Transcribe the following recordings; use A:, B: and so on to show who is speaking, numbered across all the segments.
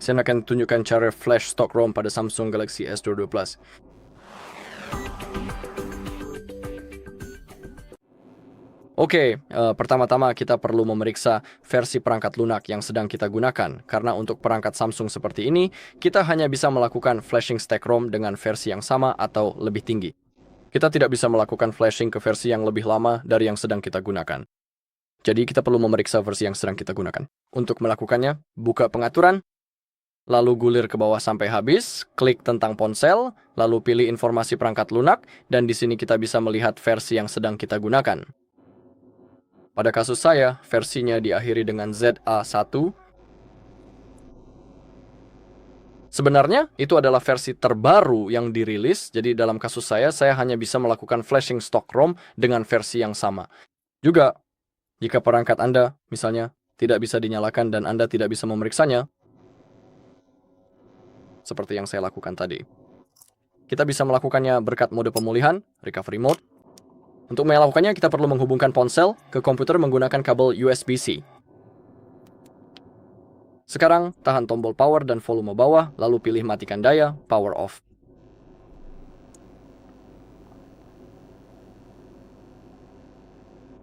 A: Saya akan tunjukkan cara flash stock ROM pada Samsung Galaxy S22 Plus. Oke, pertama-tama kita perlu memeriksa versi perangkat lunak yang sedang kita gunakan. Karena untuk perangkat Samsung seperti ini, kita hanya bisa melakukan flashing stack ROM dengan versi yang sama atau lebih tinggi. Kita tidak bisa melakukan flashing ke versi yang lebih lama dari yang sedang kita gunakan. Jadi kita perlu memeriksa versi yang sedang kita gunakan. Untuk melakukannya, buka pengaturan, lalu gulir ke bawah sampai habis, klik tentang ponsel, lalu pilih informasi perangkat lunak, dan di sini kita bisa melihat versi yang sedang kita gunakan. Pada kasus saya, versinya diakhiri dengan ZA1. Sebenarnya, itu adalah versi terbaru yang dirilis, jadi dalam kasus saya hanya bisa melakukan flashing stock ROM dengan versi yang sama. Juga, jika perangkat Anda, misalnya, tidak bisa dinyalakan dan Anda tidak bisa memeriksanya, seperti yang saya lakukan tadi. Kita bisa melakukannya berkat mode pemulihan, recovery mode. Untuk melakukannya, kita perlu menghubungkan ponsel ke komputer menggunakan kabel USB-C. Sekarang, tahan tombol power dan volume bawah, lalu pilih matikan daya, power off.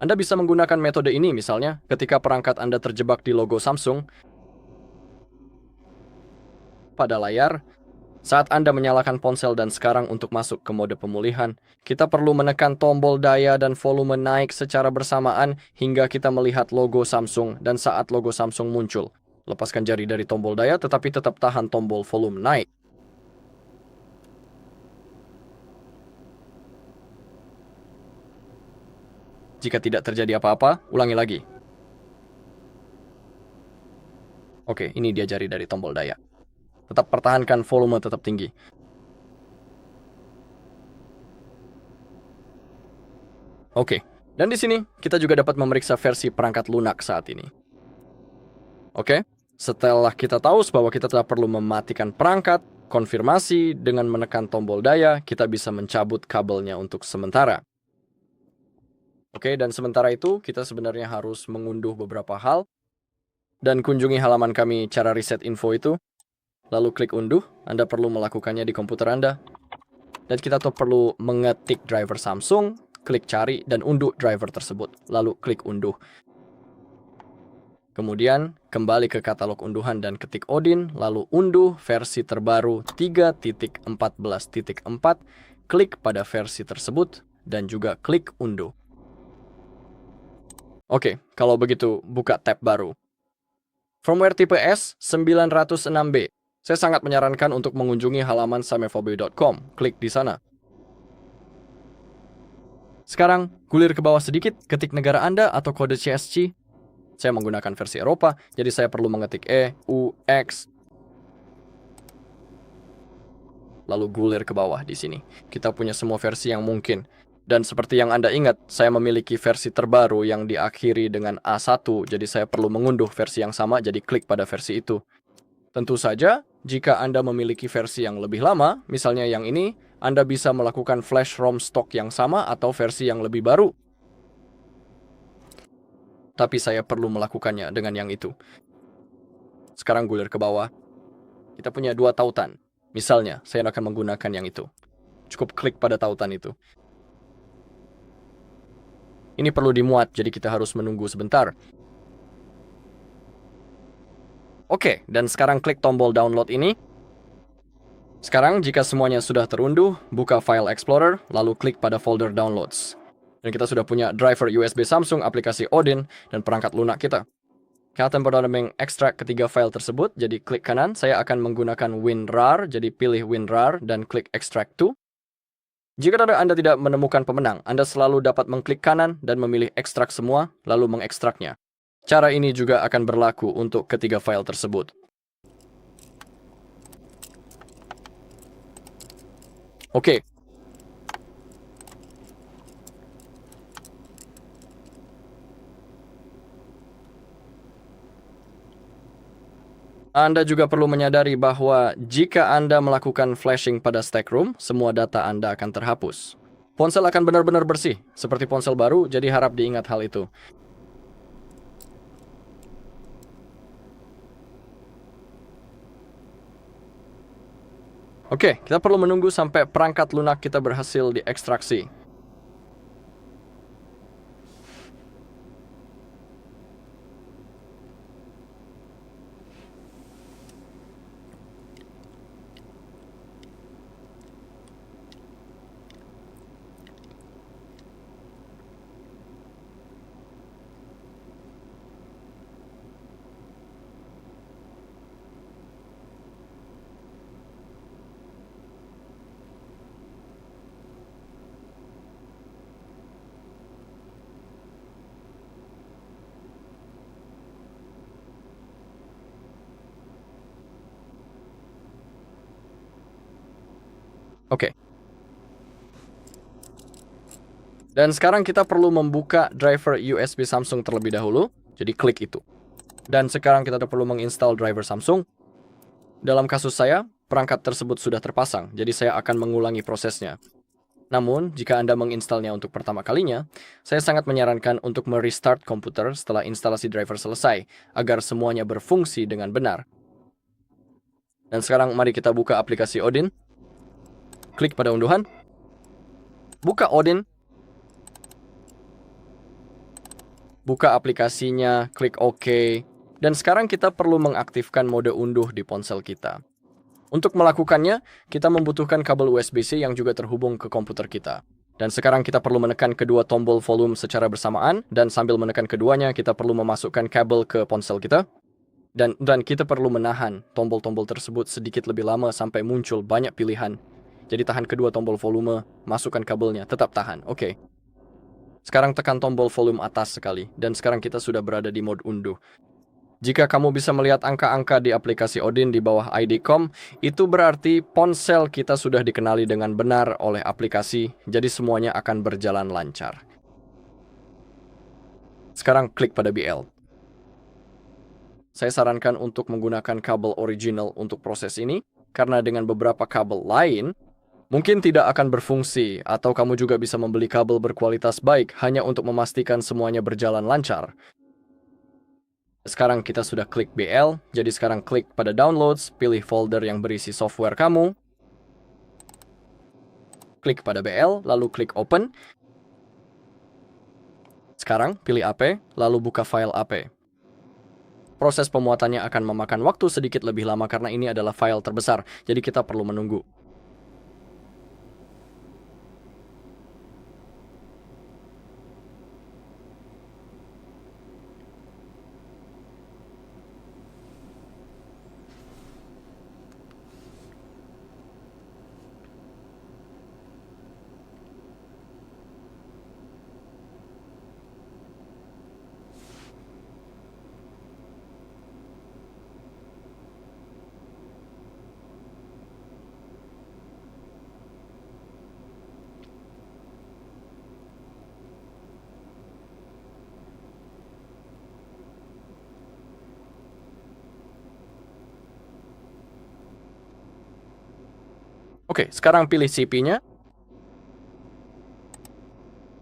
A: Anda bisa menggunakan metode ini misalnya ketika perangkat Anda terjebak di logo Samsung pada layar. Saat Anda menyalakan ponsel dan sekarang untuk masuk ke mode pemulihan, kita perlu menekan tombol daya dan volume naik secara bersamaan hingga kita melihat logo Samsung dan saat logo Samsung muncul. Lepaskan jari dari tombol daya tetapi tetap tahan tombol volume naik. Jika tidak terjadi apa-apa, ulangi lagi. Oke, ini dia jari dari tombol daya. Tetap pertahankan volume tetap tinggi. Oke, dan di sini kita juga dapat memeriksa versi perangkat lunak saat ini. Oke, setelah kita tahu bahwa kita tidak perlu mematikan perangkat, konfirmasi dengan menekan tombol daya, kita bisa mencabut kabelnya untuk sementara. Oke, dan sementara itu kita sebenarnya harus mengunduh beberapa hal. Dan kunjungi halaman kami cara reset info itu. Lalu klik unduh, Anda perlu melakukannya di komputer Anda. Dan kita tuh perlu mengetik driver Samsung, klik cari, dan unduh driver tersebut. Lalu klik unduh. Kemudian, kembali ke katalog unduhan dan ketik Odin, lalu unduh versi terbaru 3.14.4, klik pada versi tersebut, dan juga klik unduh. Oke, kalau begitu, buka tab baru. Firmware tipe S906B. Saya sangat menyarankan untuk mengunjungi halaman samefobi.com. Klik di sana. Sekarang, gulir ke bawah sedikit, ketik negara Anda atau kode CSC. Saya menggunakan versi Eropa, jadi saya perlu mengetik E, U, X. Lalu gulir ke bawah di sini. Kita punya semua versi yang mungkin. Dan seperti yang Anda ingat, saya memiliki versi terbaru yang diakhiri dengan A1, jadi saya perlu mengunduh versi yang sama, jadi klik pada versi itu. Tentu saja, jika Anda memiliki versi yang lebih lama, misalnya yang ini, Anda bisa melakukan flash ROM stok yang sama atau versi yang lebih baru. Tapi saya perlu melakukannya dengan yang itu. Sekarang gulir ke bawah. Kita punya dua tautan. Misalnya, saya akan menggunakan yang itu. Cukup klik pada tautan itu. Ini perlu dimuat, jadi kita harus menunggu sebentar. Oke, dan sekarang klik tombol download ini. Sekarang, jika semuanya sudah terunduh, buka File Explorer, lalu klik pada folder Downloads. Dan kita sudah punya driver USB Samsung, aplikasi Odin, dan perangkat lunak kita. Kita perlu mengekstrak ketiga file tersebut, jadi klik kanan, saya akan menggunakan WinRAR, jadi pilih WinRAR, dan klik Extract to. Jika Anda tidak menemukan pemenang, Anda selalu dapat mengklik kanan dan memilih ekstrak semua, lalu mengekstraknya. Cara ini juga akan berlaku untuk ketiga file tersebut. Oke. Anda juga perlu menyadari bahwa jika Anda melakukan flashing pada stack ROM, semua data Anda akan terhapus. Ponsel akan benar-benar bersih, seperti ponsel baru, jadi harap diingat hal itu. Oke, kita perlu menunggu sampai perangkat lunak kita berhasil diekstraksi. Oke. Dan sekarang kita perlu membuka driver USB Samsung terlebih dahulu. Jadi klik itu. Dan sekarang kita perlu menginstal driver Samsung. Dalam kasus saya, perangkat tersebut sudah terpasang, jadi saya akan mengulangi prosesnya. Namun, jika Anda menginstalnya untuk pertama kalinya, saya sangat menyarankan untuk merestart komputer setelah instalasi driver selesai, agar semuanya berfungsi dengan benar. Dan sekarang mari kita buka aplikasi Odin. Klik pada unduhan. Buka Odin. Buka aplikasinya, klik OK. Dan sekarang kita perlu mengaktifkan mode unduh di ponsel kita. Untuk melakukannya, kita membutuhkan kabel USB-C yang juga terhubung ke komputer kita. Dan sekarang kita perlu menekan kedua tombol volume secara bersamaan, dan sambil menekan keduanya, kita perlu memasukkan kabel ke ponsel kita. Dan kita perlu menahan tombol-tombol tersebut sedikit lebih lama sampai muncul banyak pilihan. Jadi tahan kedua tombol volume, masukkan kabelnya, tetap tahan. Oke. Sekarang tekan tombol volume atas sekali, dan sekarang kita sudah berada di mode unduh. Jika kamu bisa melihat angka-angka di aplikasi Odin di bawah ID.com, itu berarti ponsel kita sudah dikenali dengan benar oleh aplikasi, jadi semuanya akan berjalan lancar. Sekarang klik pada BL. Saya sarankan untuk menggunakan kabel original untuk proses ini, karena dengan beberapa kabel lain, mungkin tidak akan berfungsi, atau kamu juga bisa membeli kabel berkualitas baik hanya untuk memastikan semuanya berjalan lancar. Sekarang kita sudah klik BL, jadi sekarang klik pada Downloads, pilih folder yang berisi software kamu. Klik pada BL, lalu klik Open. Sekarang pilih AP, lalu buka file AP. Proses pemuatannya akan memakan waktu sedikit lebih lama karena ini adalah file terbesar, jadi kita perlu menunggu. Oke, sekarang pilih CP-nya.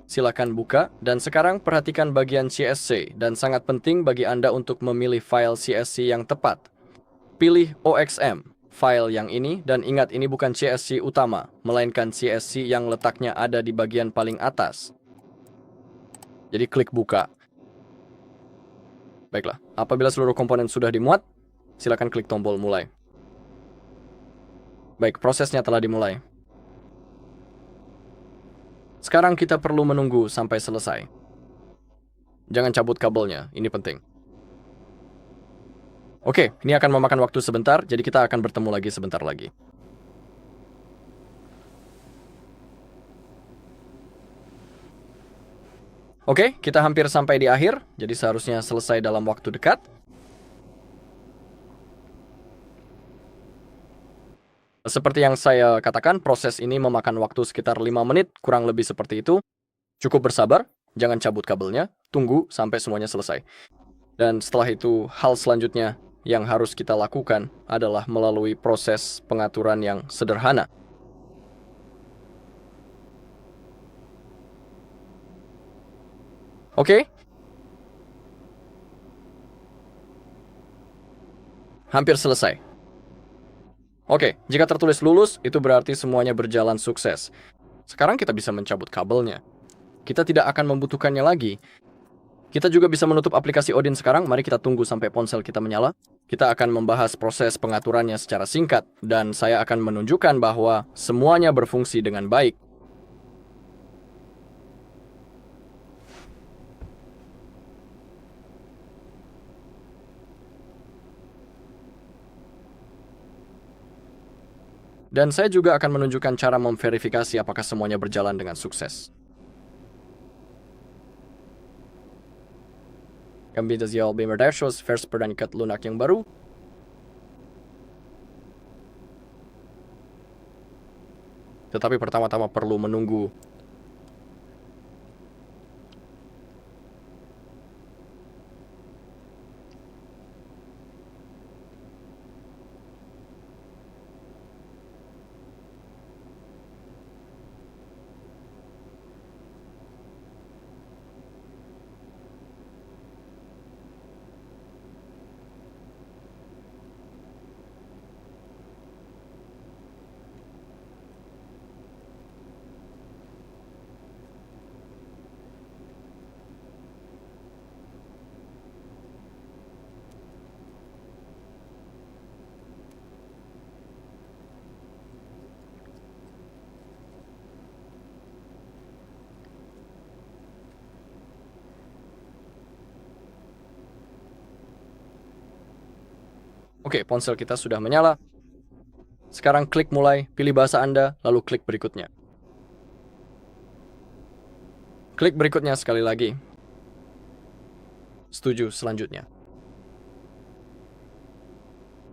A: Silakan buka, dan sekarang perhatikan bagian CSC, dan sangat penting bagi Anda untuk memilih file CSC yang tepat. Pilih OXM, file yang ini, dan ingat ini bukan CSC utama, melainkan CSC yang letaknya ada di bagian paling atas. Jadi klik buka. Baiklah, apabila seluruh komponen sudah dimuat, silakan klik tombol mulai. Baik, prosesnya telah dimulai. Sekarang kita perlu menunggu sampai selesai. Jangan cabut kabelnya, ini penting. Oke, ini akan memakan waktu sebentar, jadi kita akan bertemu lagi sebentar lagi. Oke, kita hampir sampai di akhir, jadi seharusnya selesai dalam waktu dekat. Seperti yang saya katakan, proses ini memakan waktu sekitar 5 menit, kurang lebih seperti itu. Cukup bersabar, jangan cabut kabelnya, tunggu sampai semuanya selesai. Dan setelah itu, hal selanjutnya yang harus kita lakukan adalah melalui proses pengaturan yang sederhana. Oke? Hampir selesai. Oke, jika tertulis lulus, itu berarti semuanya berjalan sukses. Sekarang kita bisa mencabut kabelnya. Kita tidak akan membutuhkannya lagi. Kita juga bisa menutup aplikasi Odin sekarang. Mari kita tunggu sampai ponsel kita menyala. Kita akan membahas proses pengaturannya secara singkat, dan saya akan menunjukkan bahwa semuanya berfungsi dengan baik. Dan saya juga akan menunjukkan cara memverifikasi apakah semuanya berjalan dengan sukses. Kami Daziel Beamer Dashos versi perangkat lunak yang baru. Tetapi pertama-tama perlu menunggu. Oke, ponsel kita sudah menyala. Sekarang klik mulai, pilih bahasa Anda, lalu klik berikutnya. Klik berikutnya sekali lagi. Setuju selanjutnya.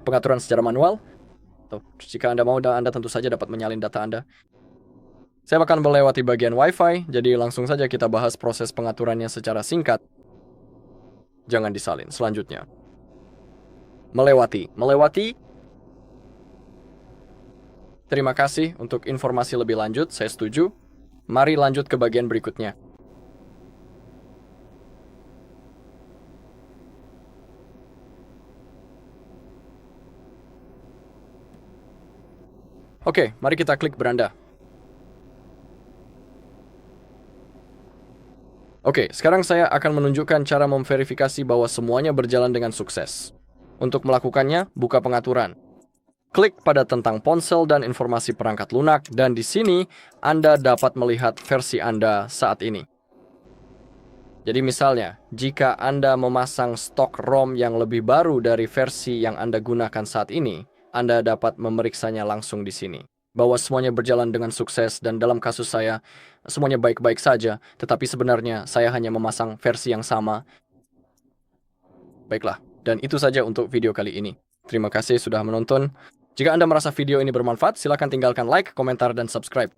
A: Pengaturan secara manual. Tuh, jika Anda mau, Anda tentu saja dapat menyalin data Anda. Saya akan melewati bagian Wi-Fi, jadi langsung saja kita bahas proses pengaturannya secara singkat. Jangan disalin. Selanjutnya. Melewati. Terima kasih untuk informasi lebih lanjut, saya setuju. Mari lanjut ke bagian berikutnya. Oke, mari kita klik beranda. Oke, sekarang saya akan menunjukkan cara memverifikasi bahwa semuanya berjalan dengan sukses. Untuk melakukannya, buka pengaturan. Klik pada tentang ponsel dan informasi perangkat lunak, dan di sini Anda dapat melihat versi Anda saat ini. Jadi misalnya, jika Anda memasang stok ROM yang lebih baru dari versi yang Anda gunakan saat ini, Anda dapat memeriksanya langsung di sini. Bahwa semuanya berjalan dengan sukses, dan dalam kasus saya, semuanya baik-baik saja, tetapi sebenarnya saya hanya memasang versi yang sama. Baiklah, dan itu saja untuk video kali ini. Terima kasih sudah menonton. Jika Anda merasa video ini bermanfaat, silakan tinggalkan like, komentar, dan subscribe.